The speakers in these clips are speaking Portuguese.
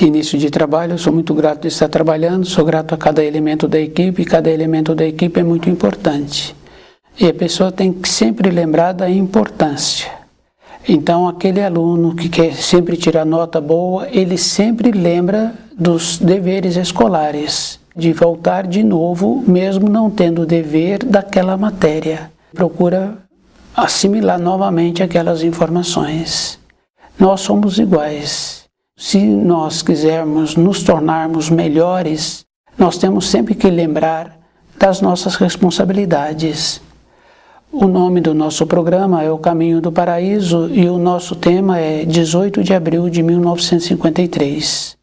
Esse início de trabalho, eu sou muito grato de estar trabalhando, sou grato a cada elemento da equipe, e cada elemento da equipe é muito importante. E a pessoa tem que sempre lembrar da importância. Então, aquele aluno que quer sempre tirar nota boa, ele sempre lembra dos deveres escolares, de voltar de novo, mesmo não tendo o dever daquela matéria. Procura assimilar novamente aquelas informações. Nós somos iguais. Se nós quisermos nos tornarmos melhores, nós temos sempre que lembrar das nossas responsabilidades. O nome do nosso programa é O Caminho do Paraíso e o nosso tema é 18 de abril de 1953.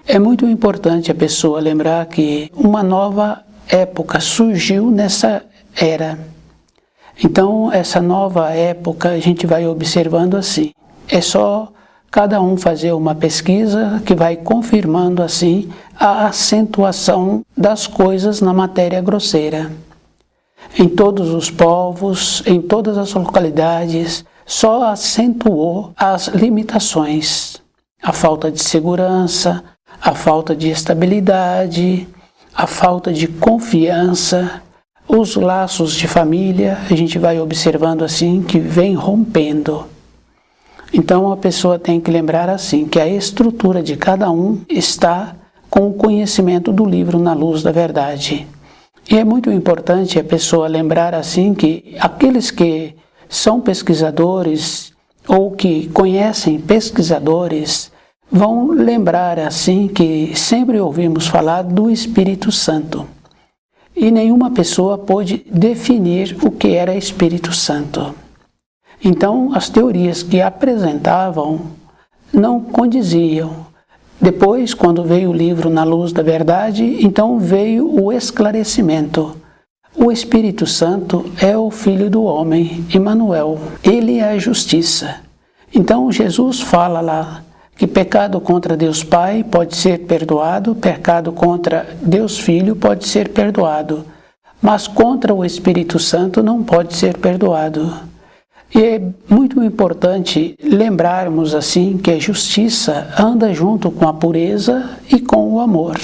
É muito importante a pessoa lembrar que uma nova época surgiu nessa era. Então, essa nova época a gente vai observando assim. É só cada um fazer uma pesquisa que vai confirmando assim a acentuação das coisas na matéria grosseira. Em todos os povos, em todas as localidades, só acentuou as limitações, a falta de segurança, a falta de estabilidade, a falta de confiança, os laços de família, a gente vai observando assim que vem rompendo. Então a pessoa tem que lembrar assim que a estrutura de cada um está com o conhecimento do livro Na Luz da Verdade. E é muito importante a pessoa lembrar assim que aqueles que são pesquisadores ou que conhecem pesquisadores vão lembrar assim que sempre ouvimos falar do Espírito Santo. E nenhuma pessoa pôde definir o que era Espírito Santo. Então, as teorias que apresentavam não condiziam. Depois, quando veio o livro Na Luz da Verdade, então veio o esclarecimento. O Espírito Santo é o Filho do Homem, Emmanuel. Ele é a justiça. Então, Jesus fala lá que pecado contra Deus Pai pode ser perdoado, pecado contra Deus Filho pode ser perdoado, mas contra o Espírito Santo não pode ser perdoado. E é muito importante lembrarmos assim que a justiça anda junto com a pureza e com o amor.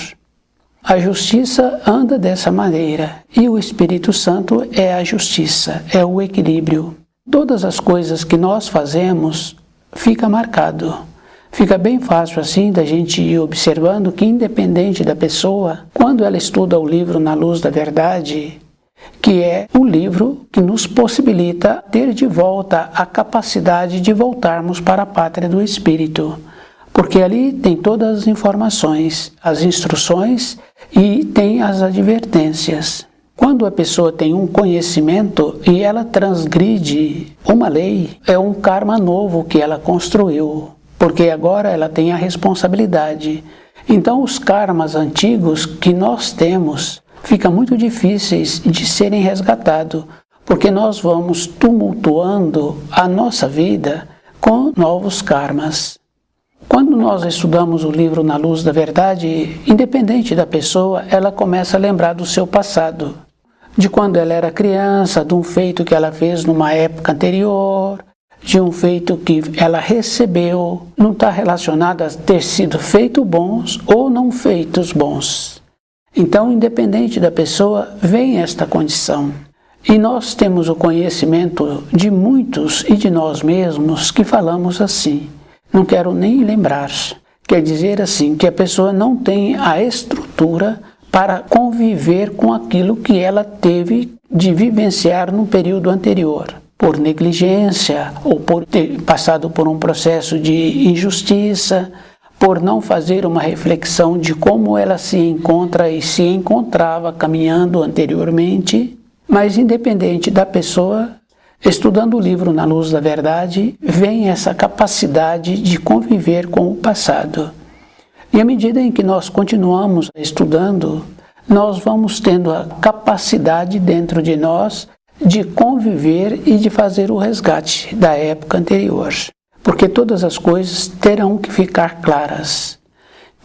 A justiça anda dessa maneira e o Espírito Santo é a justiça, é o equilíbrio. Todas as coisas que nós fazemos fica marcado. Fica bem fácil assim da gente ir observando que independente da pessoa, quando ela estuda o livro Na Luz da Verdade, que é um livro que nos possibilita ter de volta a capacidade de voltarmos para a pátria do Espírito, porque ali tem todas as informações, as instruções e tem as advertências. Quando a pessoa tem um conhecimento e ela transgride uma lei, é um karma novo que ela construiu. Porque agora ela tem a responsabilidade. Então os karmas antigos que nós temos ficam muito difíceis de serem resgatados, porque nós vamos tumultuando a nossa vida com novos karmas. Quando nós estudamos o livro Na Luz da Verdade, independente da pessoa, ela começa a lembrar do seu passado, de quando ela era criança, de um feito que ela fez numa época anterior, de um feito que ela recebeu, não está relacionado a ter sido feito bons ou não feitos bons. Então, independente da pessoa, vem esta condição. E nós temos o conhecimento de muitos e de nós mesmos que falamos assim, não quero nem lembrar. Quer dizer assim, que a pessoa não tem a estrutura para conviver com aquilo que ela teve de vivenciar no período anterior. por negligência ou por ter passado por um processo de injustiça, por não fazer uma reflexão de como ela se encontra e se encontrava caminhando anteriormente. Mas independente da pessoa, estudando o livro Na Luz da Verdade, vem essa capacidade de conviver com o passado. E à medida em que nós continuamos estudando, nós vamos tendo a capacidade dentro de nós de conviver e de fazer o resgate da época anterior. Porque todas as coisas terão que ficar claras.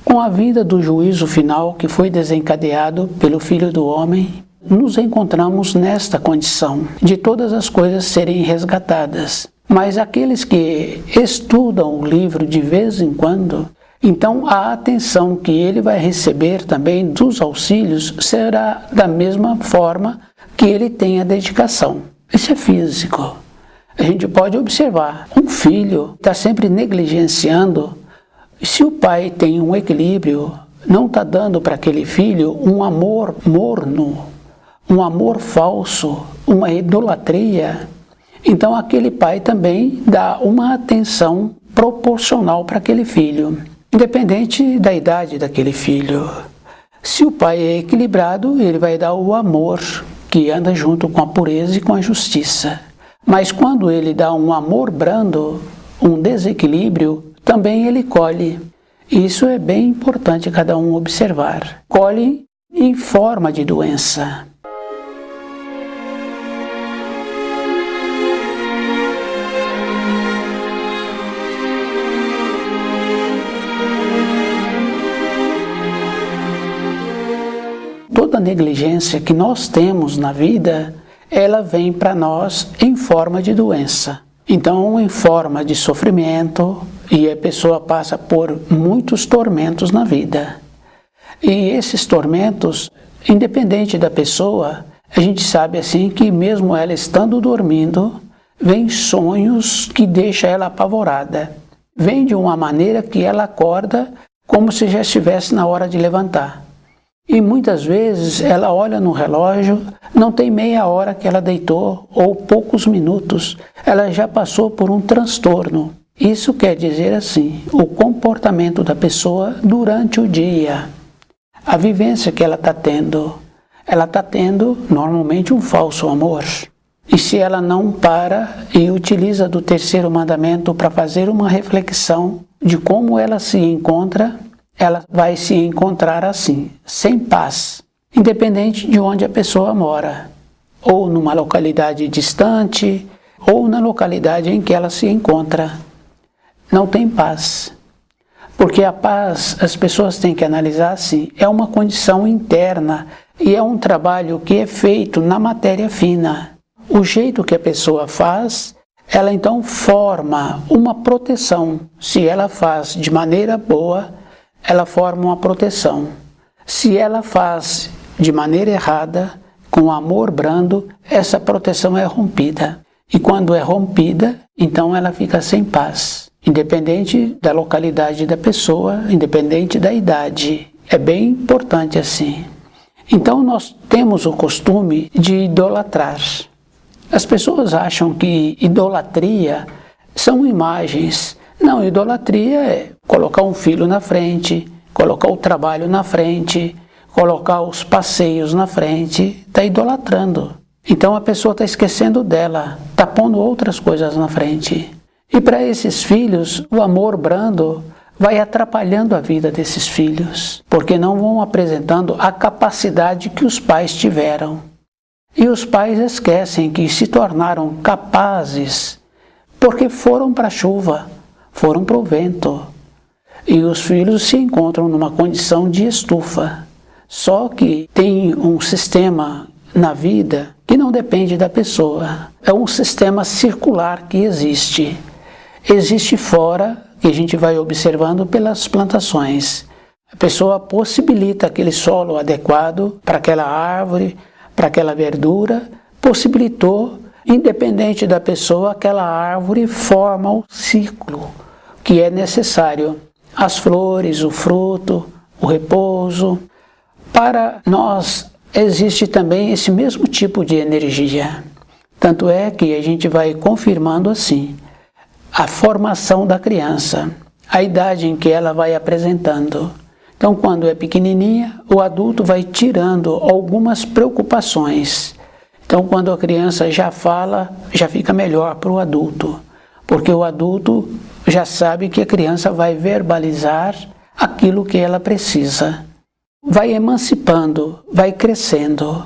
Com a vinda do juízo final que foi desencadeado pelo Filho do Homem, nos encontramos nesta condição de todas as coisas serem resgatadas. Mas aqueles que estudam o livro de vez em quando, então a atenção que ele vai receber também dos auxílios será da mesma forma que ele tem a dedicação. Isso é físico. A gente pode observar, um filho está sempre negligenciando. Se o pai tem um equilíbrio, não está dando para aquele filho um amor morno, um amor falso, uma idolatria, então aquele pai também dá uma atenção proporcional para aquele filho, independente da idade daquele filho. Se o pai é equilibrado, ele vai dar o amor que anda junto com a pureza e com a justiça. Mas quando ele dá um amor brando, um desequilíbrio, também ele colhe. Isso é bem importante cada um observar. Colhe em forma de doença. Toda negligência que nós temos na vida, ela vem para nós em forma de doença. Então, em forma de sofrimento, e a pessoa passa por muitos tormentos na vida. E esses tormentos, independente da pessoa, a gente sabe assim que mesmo ela estando dormindo, vem sonhos que deixam ela apavorada. Vem de uma maneira que ela acorda como se já estivesse na hora de levantar. E muitas vezes ela olha no relógio, não tem meia hora que ela deitou, ou poucos minutos, ela já passou por um transtorno. Isso quer dizer assim, o comportamento da pessoa durante o dia, a vivência que ela está tendo normalmente um falso amor. E se ela não para e utiliza do terceiro mandamento para fazer uma reflexão de como ela se encontra, ela vai se encontrar assim, sem paz, independente de onde a pessoa mora, ou numa localidade distante, ou na localidade em que ela se encontra. Não tem paz. Porque a paz, as pessoas têm que analisar assim, é uma condição interna e é um trabalho que é feito na matéria fina. O jeito que a pessoa faz, ela então forma uma proteção. Se ela faz de maneira boa, ela forma uma proteção. Se ela faz de maneira errada, com amor brando, essa proteção é rompida. E quando é rompida, então ela fica sem paz. Independente da localidade da pessoa, independente da idade. É bem importante assim. Então nós temos o costume de idolatrar. As pessoas acham que idolatria são imagens. Não, idolatria é colocar um filho na frente, colocar o trabalho na frente, colocar os passeios na frente, está idolatrando. Então a pessoa está esquecendo dela, está pondo outras coisas na frente. E para esses filhos, o amor brando vai atrapalhando a vida desses filhos, porque não vão apresentando a capacidade que os pais tiveram. E os pais esquecem que se tornaram capazes porque foram para a chuva, foram para o vento. E os filhos se encontram numa condição de estufa. Só que tem um sistema na vida que não depende da pessoa. É um sistema circular que existe. Existe fora, que a gente vai observando pelas plantações. A pessoa possibilita aquele solo adequado para aquela árvore, para aquela verdura, possibilitou, independente da pessoa, aquela árvore forma o ciclo que é necessário. As flores, o fruto, o repouso. Para nós existe também esse mesmo tipo de energia. Tanto é que a gente vai confirmando assim a formação da criança, a idade em que ela vai apresentando. Então, quando é pequenininha, o adulto vai tirando algumas preocupações. Então, quando a criança já fala, já fica melhor para o adulto, porque o adulto já sabe que a criança vai verbalizar aquilo que ela precisa. Vai emancipando, vai crescendo.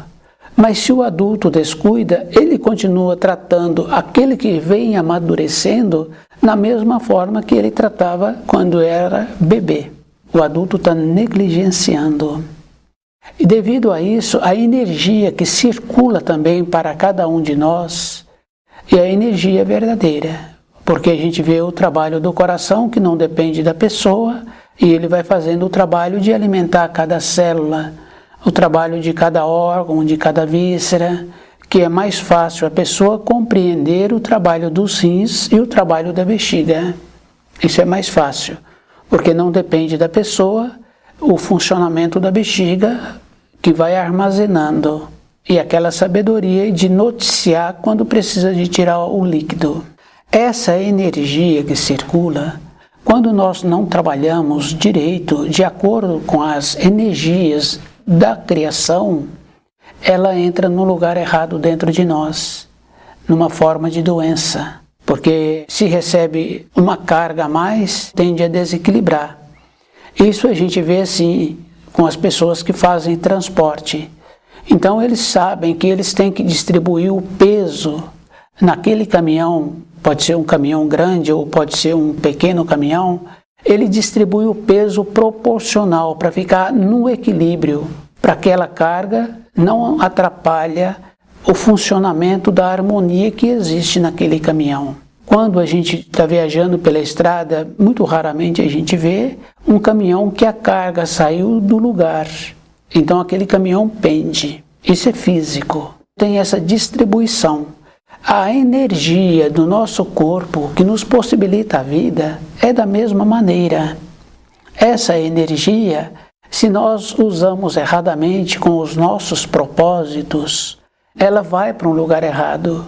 Mas se o adulto descuida, ele continua tratando aquele que vem amadurecendo na mesma forma que ele tratava quando era bebê. O adulto está negligenciando. E devido a isso, a energia que circula também para cada um de nós é a energia verdadeira. Porque a gente vê o trabalho do coração, que não depende da pessoa, e ele vai fazendo o trabalho de alimentar cada célula, o trabalho de cada órgão, de cada víscera, que é mais fácil a pessoa compreender o trabalho dos rins e o trabalho da bexiga. Isso é mais fácil, porque não depende da pessoa o funcionamento da bexiga, que vai armazenando, e aquela sabedoria de noticiar quando precisa de tirar o líquido. Essa energia que circula, quando nós não trabalhamos direito, de acordo com as energias da criação, ela entra no lugar errado dentro de nós, numa forma de doença. Porque se recebe uma carga a mais, tende a desequilibrar. Isso a gente vê assim com as pessoas que fazem transporte. Então eles sabem que eles têm que distribuir o peso naquele caminhão, pode ser um caminhão grande ou pode ser um pequeno caminhão, ele distribui o peso proporcional para ficar no equilíbrio, para que aquela carga não atrapalhe o funcionamento da harmonia que existe naquele caminhão. Quando a gente está viajando pela estrada, muito raramente a gente vê um caminhão que a carga saiu do lugar. Então aquele caminhão pende. Isso é físico. Tem essa distribuição. A energia do nosso corpo que nos possibilita a vida é da mesma maneira. Essa energia, se nós usamos erradamente com os nossos propósitos, ela vai para um lugar errado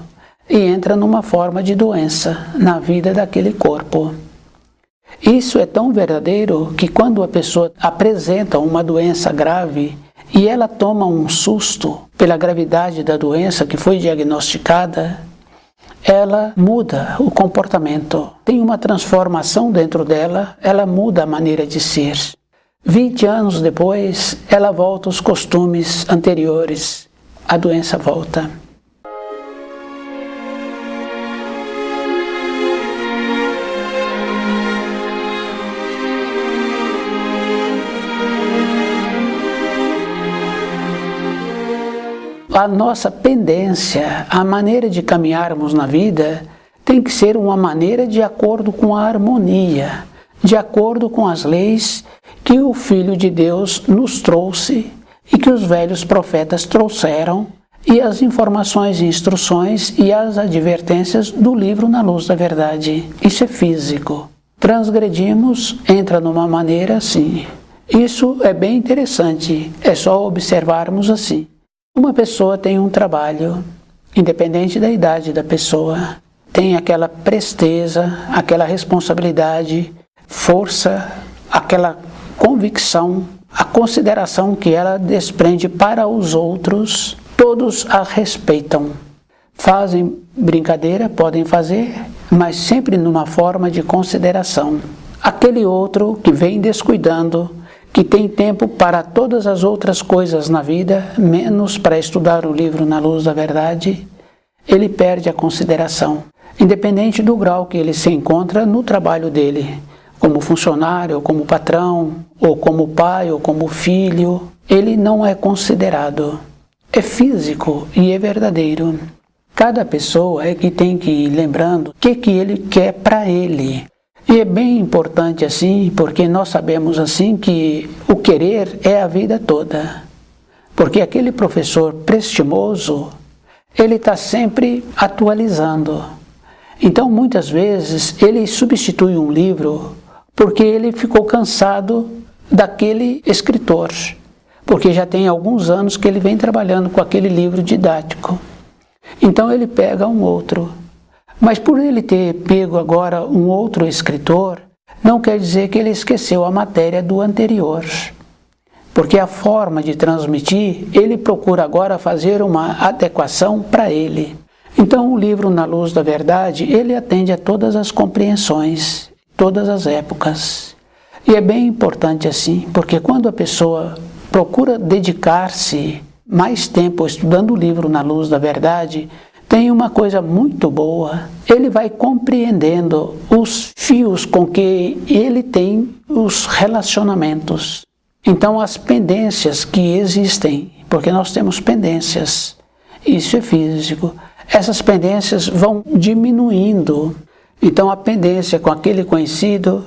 e entra numa forma de doença na vida daquele corpo. Isso é tão verdadeiro que quando a pessoa apresenta uma doença grave e ela toma um susto pela gravidade da doença que foi diagnosticada, ela muda o comportamento. Tem uma transformação dentro dela, ela muda a maneira de ser. 20 anos depois, ela volta aos costumes anteriores. A doença volta. A nossa pendência, a maneira de caminharmos na vida, tem que ser uma maneira de acordo com a harmonia, de acordo com as leis que o Filho de Deus nos trouxe e que os velhos profetas trouxeram, e as informações e instruções e as advertências do livro Na Luz da Verdade. Isso é físico. Transgredimos, entra numa maneira assim. Isso é bem interessante, é só observarmos assim. Uma pessoa tem um trabalho, independente da idade da pessoa, tem aquela presteza, aquela responsabilidade, força, aquela convicção, a consideração que ela desprende para os outros, todos a respeitam. Fazem brincadeira, podem fazer, mas sempre numa forma de consideração. Aquele outro que vem descuidando, que tem tempo para todas as outras coisas na vida, menos para estudar o livro Na Luz da Verdade, ele perde a consideração, independente do grau que ele se encontra no trabalho dele, como funcionário, ou como patrão, ou como pai, ou como filho, ele não é considerado. É físico e é verdadeiro. Cada pessoa é que tem que ir lembrando o que ele quer para ele. E é bem importante assim, porque nós sabemos assim que o querer é a vida toda. Porque aquele professor prestimoso, ele está sempre atualizando. Então, muitas vezes, ele substitui um livro porque ele ficou cansado daquele escritor. Porque já tem alguns anos que ele vem trabalhando com aquele livro didático. Então ele pega um outro. Mas por ele ter pego agora um outro escritor, não quer dizer que ele esqueceu a matéria do anterior. Porque a forma de transmitir, ele procura agora fazer uma adequação para ele. Então o livro Na Luz da Verdade, ele atende a todas as compreensões, todas as épocas. E é bem importante assim, porque quando a pessoa procura dedicar-se mais tempo estudando o livro Na Luz da Verdade, tem uma coisa muito boa, ele vai compreendendo os fios com que ele tem os relacionamentos. Então as pendências que existem, porque nós temos pendências, isso é físico, essas pendências vão diminuindo. Então a pendência com aquele conhecido,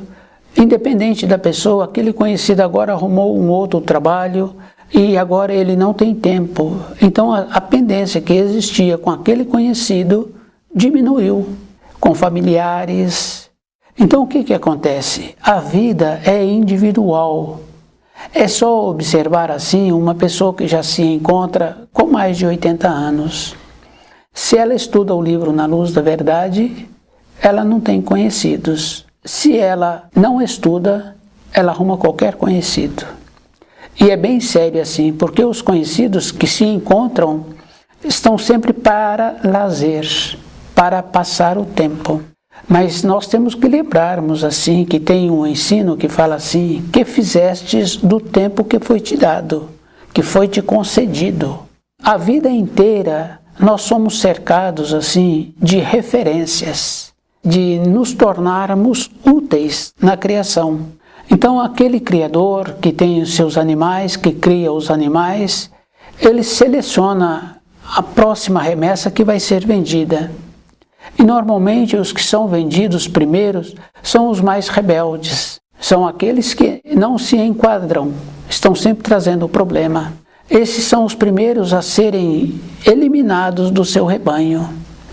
independente da pessoa, aquele conhecido agora arrumou um outro trabalho, e agora ele não tem tempo. Então a pendência que existia com aquele conhecido diminuiu, com familiares. Então o que acontece? A vida é individual. É só observar assim uma pessoa que já se encontra com mais de 80 anos. Se ela estuda o livro Na Luz da Verdade, ela não tem conhecidos. Se ela não estuda, ela arruma qualquer conhecido. E é bem sério assim, porque os conhecidos que se encontram estão sempre para lazer, para passar o tempo. Mas nós temos que lembrarmos assim, que tem um ensino que fala assim, que fizestes do tempo que foi te dado, que foi te concedido. A vida inteira nós somos cercados assim de referências, de nos tornarmos úteis na criação. Então aquele criador que tem os seus animais, que cria os animais, ele seleciona a próxima remessa que vai ser vendida. E normalmente os que são vendidos primeiros são os mais rebeldes, são aqueles que não se enquadram, estão sempre trazendo problema. Esses são os primeiros a serem eliminados do seu rebanho.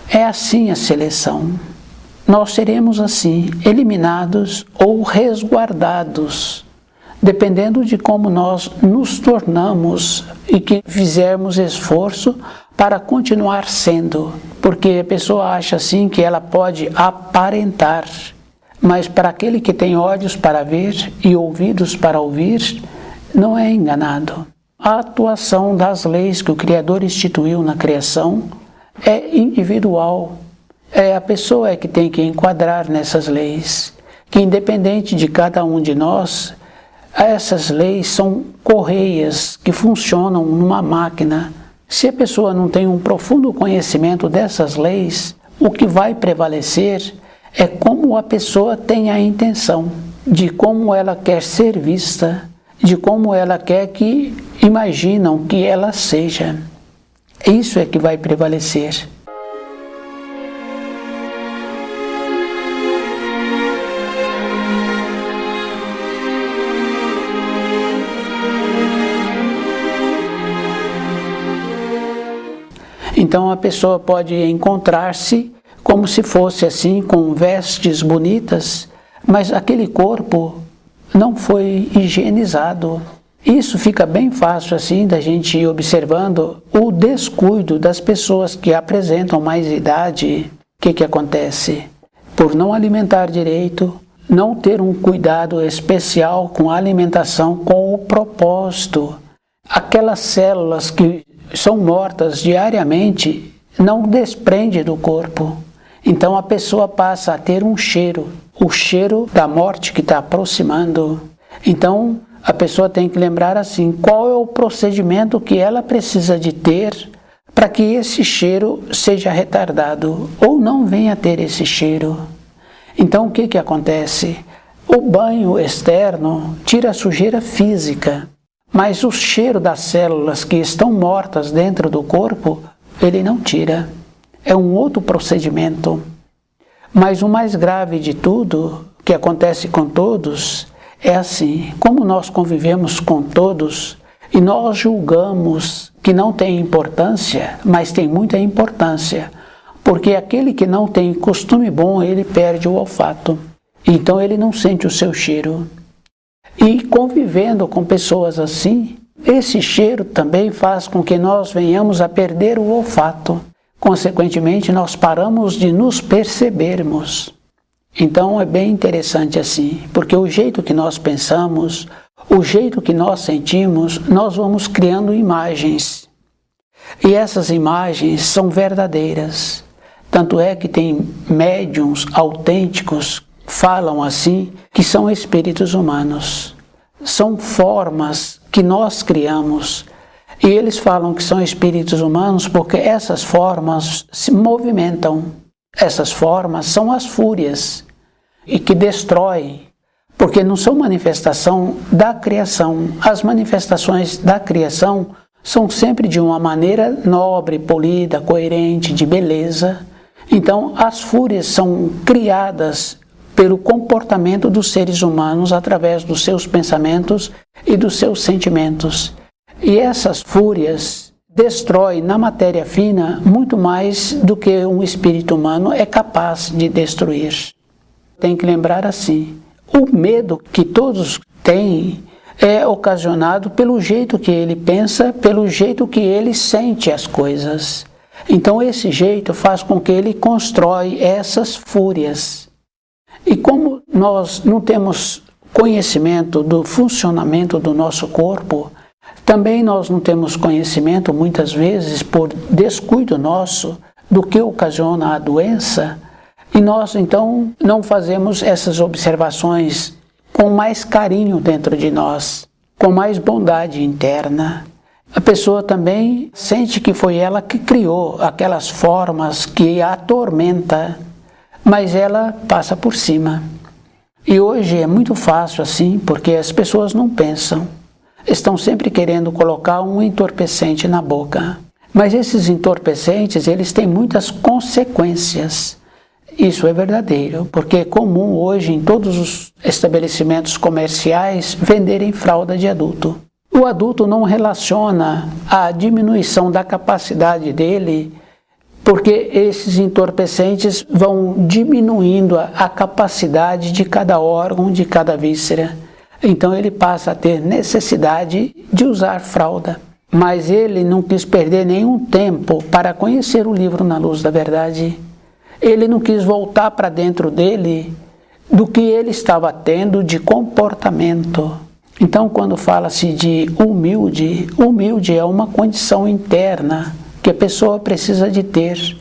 É assim a seleção. Nós seremos assim, eliminados ou resguardados, dependendo de como nós nos tornamos e que fizermos esforço para continuar sendo. Porque a pessoa acha assim que ela pode aparentar, mas para aquele que tem olhos para ver e ouvidos para ouvir, não é enganado. A atuação das leis que o Criador instituiu na criação é individual. É a pessoa que tem que enquadrar nessas leis, que independente de cada um de nós, essas leis são correias que funcionam numa máquina. Se a pessoa não tem um profundo conhecimento dessas leis, o que vai prevalecer é como a pessoa tem a intenção, de como ela quer ser vista, de como ela quer que imaginam que ela seja. Isso é que vai prevalecer. Então a pessoa pode encontrar-se como se fosse assim, com vestes bonitas, mas aquele corpo não foi higienizado. Isso fica bem fácil assim da gente ir observando o descuido das pessoas que apresentam mais idade. O que acontece? Por não alimentar direito, não ter um cuidado especial com a alimentação, com o propósito. Aquelas células que são mortas diariamente, não desprende do corpo. Então a pessoa passa a ter um cheiro, o cheiro da morte que está aproximando. Então a pessoa tem que lembrar assim, qual é o procedimento que ela precisa de ter para que esse cheiro seja retardado ou não venha a ter esse cheiro. Então o que acontece? O banho externo tira a sujeira física, mas o cheiro das células que estão mortas dentro do corpo, ele não tira. É um outro procedimento. Mas o mais grave de tudo, que acontece com todos, é assim, como nós convivemos com todos e nós julgamos que não tem importância, mas tem muita importância, porque aquele que não tem costume bom, ele perde o olfato, então ele não sente o seu cheiro. E convivendo com pessoas assim, esse cheiro também faz com que nós venhamos a perder o olfato. Consequentemente, nós paramos de nos percebermos. Então é bem interessante assim, porque o jeito que nós pensamos, o jeito que nós sentimos, nós vamos criando imagens. E essas imagens são verdadeiras. Tanto é que tem médiuns autênticos, falam assim, que são espíritos humanos. São formas que nós criamos. E eles falam que são espíritos humanos porque essas formas se movimentam. Essas formas são as fúrias e que destroem, porque não são manifestação da criação. As manifestações da criação são sempre de uma maneira nobre, polida, coerente, de beleza. Então, as fúrias são criadas pelo comportamento dos seres humanos através dos seus pensamentos e dos seus sentimentos. E essas fúrias destroem na matéria fina muito mais do que um espírito humano é capaz de destruir. Tem que lembrar assim, o medo que todos têm é ocasionado pelo jeito que ele pensa, pelo jeito que ele sente as coisas. Então esse jeito faz com que ele constrói essas fúrias. E como nós não temos conhecimento do funcionamento do nosso corpo, também nós não temos conhecimento, muitas vezes, por descuido nosso, do que ocasiona a doença, e nós, então, não fazemos essas observações com mais carinho dentro de nós, com mais bondade interna. A pessoa também sente que foi ela que criou aquelas formas que a atormenta, mas ela passa por cima. E hoje é muito fácil assim, porque as pessoas não pensam. Estão sempre querendo colocar um entorpecente na boca. Mas esses entorpecentes, eles têm muitas consequências. Isso é verdadeiro, porque é comum hoje em todos os estabelecimentos comerciais venderem fralda de adulto. O adulto não relaciona a diminuição da capacidade dele, porque esses entorpecentes vão diminuindo a capacidade de cada órgão, de cada víscera. Então ele passa a ter necessidade de usar fralda. Mas ele não quis perder nenhum tempo para conhecer o livro Na Luz da Verdade. Ele não quis voltar para dentro dele do que ele estava tendo de comportamento. Então, quando fala-se de humilde, humilde é uma condição interna que a pessoa precisa de ter.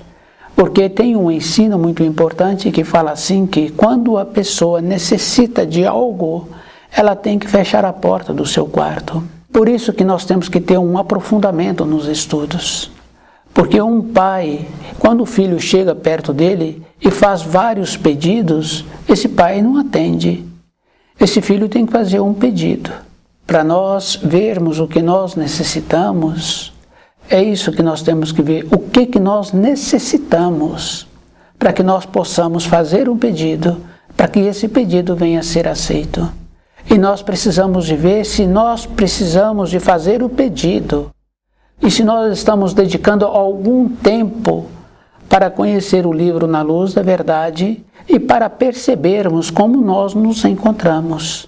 Porque tem um ensino muito importante que fala assim, que quando a pessoa necessita de algo, ela tem que fechar a porta do seu quarto. Por isso que nós temos que ter um aprofundamento nos estudos. Porque um pai, quando o filho chega perto dele e faz vários pedidos, esse pai não atende. Esse filho tem que fazer um pedido. Para nós vermos o que nós necessitamos, é isso que nós temos que ver. O que nós necessitamos para que nós possamos fazer um pedido, para que esse pedido venha a ser aceito. E nós precisamos de ver se nós precisamos de fazer o pedido. E se nós estamos dedicando algum tempo para conhecer o livro Na Luz da Verdade e para percebermos como nós nos encontramos.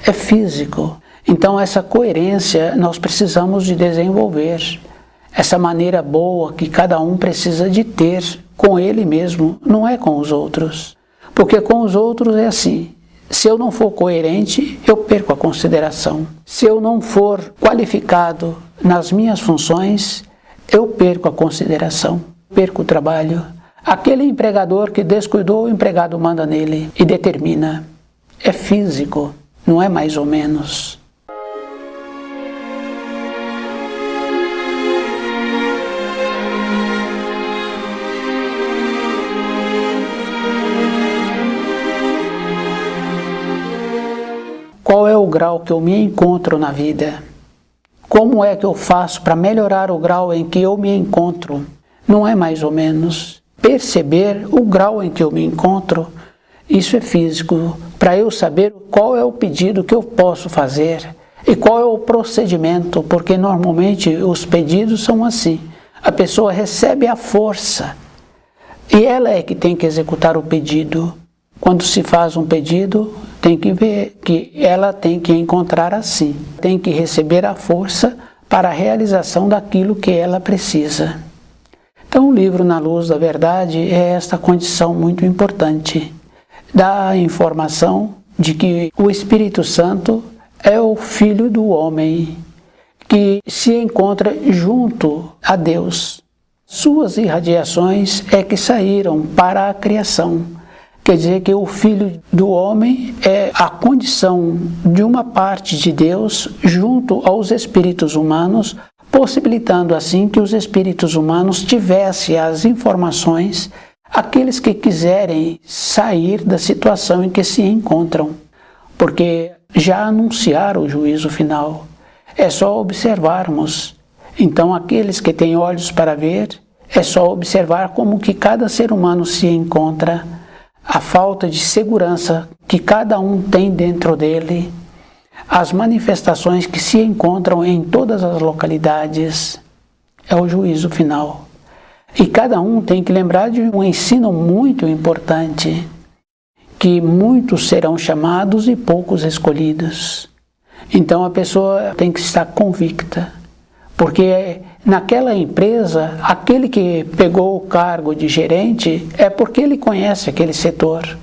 É físico. Então essa coerência nós precisamos de desenvolver. Essa maneira boa que cada um precisa de ter com ele mesmo, não é com os outros. Porque com os outros é assim. Se eu não for coerente, eu perco a consideração. Se eu não for qualificado nas minhas funções, eu perco a consideração, perco o trabalho. Aquele empregador que descuidou, o empregado manda nele e determina. É físico, não é mais ou menos. Qual é o grau que eu me encontro na vida? Como é que eu faço para melhorar o grau em que eu me encontro? Não é mais ou menos. Perceber o grau em que eu me encontro, isso é físico, para eu saber qual é o pedido que eu posso fazer e qual é o procedimento, porque normalmente os pedidos são assim. A pessoa recebe a força e ela é que tem que executar o pedido. Quando se faz um pedido, tem que ver que ela tem que encontrar assim, tem que receber a força para a realização daquilo que ela precisa. Então, o livro Na Luz da Verdade é esta condição muito importante. Dá a informação de que o Espírito Santo é o Filho do homem, que se encontra junto a Deus. Suas irradiações é que saíram para a criação. Quer dizer que o Filho do homem é a condição de uma parte de Deus junto aos espíritos humanos, possibilitando assim que os espíritos humanos tivessem as informações, aqueles que quiserem sair da situação em que se encontram, porque já anunciaram o juízo final. É só observarmos. Então, aqueles que têm olhos para ver, é só observar como que cada ser humano se encontra, a falta de segurança que cada um tem dentro dele, as manifestações que se encontram em todas as localidades. É o juízo final. E cada um tem que lembrar de um ensino muito importante, que muitos serão chamados e poucos escolhidos. Então a pessoa tem que estar convicta, porque naquela empresa, aquele que pegou o cargo de gerente é porque ele conhece aquele setor,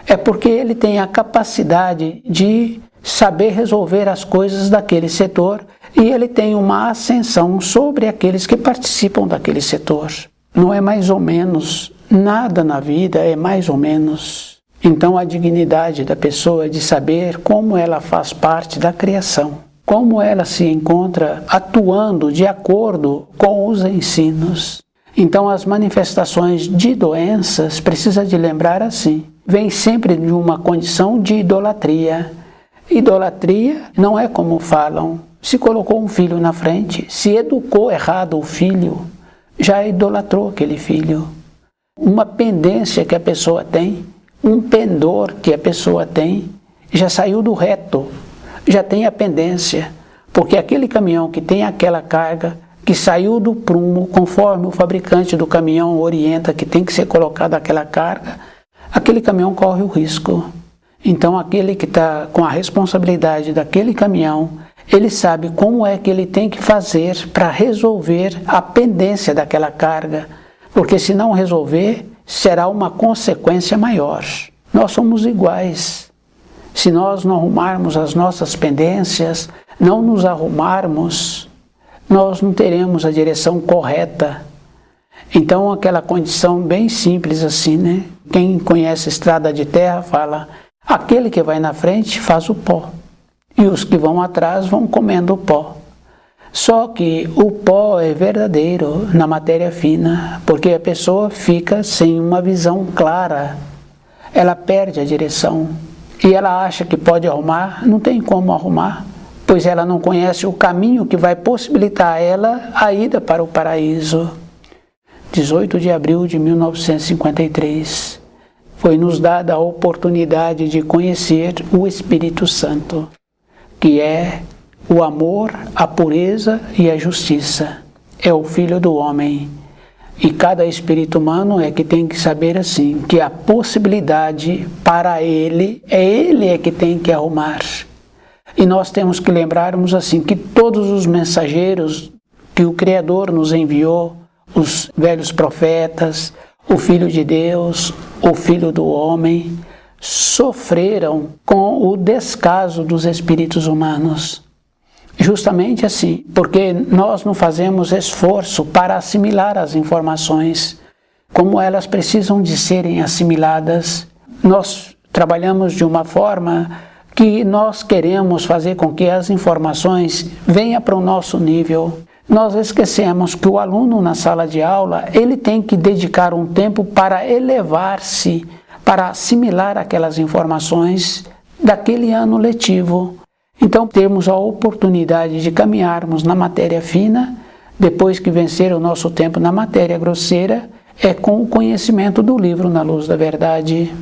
é porque ele tem a capacidade de saber resolver as coisas daquele setor e ele tem uma ascensão sobre aqueles que participam daquele setor. Não é mais ou menos, nada na vida é mais ou menos. Então a dignidade da pessoa é de saber como ela faz parte da criação, como ela se encontra atuando de acordo com os ensinos. Então as manifestações de doenças, precisa de lembrar assim, vem sempre de uma condição de idolatria. Idolatria não é como falam, se colocou um filho na frente, se educou errado o filho, já idolatrou aquele filho. Uma pendência que a pessoa tem, um pendor que a pessoa tem, já saiu do reto, já tem a pendência, porque aquele caminhão que tem aquela carga, que saiu do prumo, conforme o fabricante do caminhão orienta que tem que ser colocada aquela carga, aquele caminhão corre o risco. Então aquele que está com a responsabilidade daquele caminhão, ele sabe como é que ele tem que fazer para resolver a pendência daquela carga, porque se não resolver, será uma consequência maior. Nós somos iguais. Se nós não arrumarmos as nossas pendências, não nos arrumarmos, nós não teremos a direção correta. Então aquela condição bem simples assim, né? Quem conhece a estrada de terra fala, aquele que vai na frente faz o pó, e os que vão atrás vão comendo o pó. Só que o pó é verdadeiro na matéria fina, porque a pessoa fica sem uma visão clara, ela perde a direção, e ela acha que pode arrumar, não tem como arrumar, pois ela não conhece o caminho que vai possibilitar a ela a ida para o paraíso. 18 de abril de 1953. Foi nos dada a oportunidade de conhecer o Espírito Santo, que é o amor, a pureza e a justiça. É o Filho do homem. E cada espírito humano é que tem que saber assim, que a possibilidade para ele é que tem que arrumar. E nós temos que lembrarmos assim, que todos os mensageiros que o Criador nos enviou, os velhos profetas, o Filho de Deus, o Filho do homem, sofreram com o descaso dos espíritos humanos. Justamente assim, porque nós não fazemos esforço para assimilar as informações, como elas precisam de serem assimiladas. Nós trabalhamos de uma forma que nós queremos fazer com que as informações venham para o nosso nível. Nós esquecemos que o aluno na sala de aula, ele tem que dedicar um tempo para elevar-se, para assimilar aquelas informações daquele ano letivo. Então, temos a oportunidade de caminharmos na matéria fina, depois que vencer o nosso tempo na matéria grosseira, é com o conhecimento do livro Na Luz da Verdade.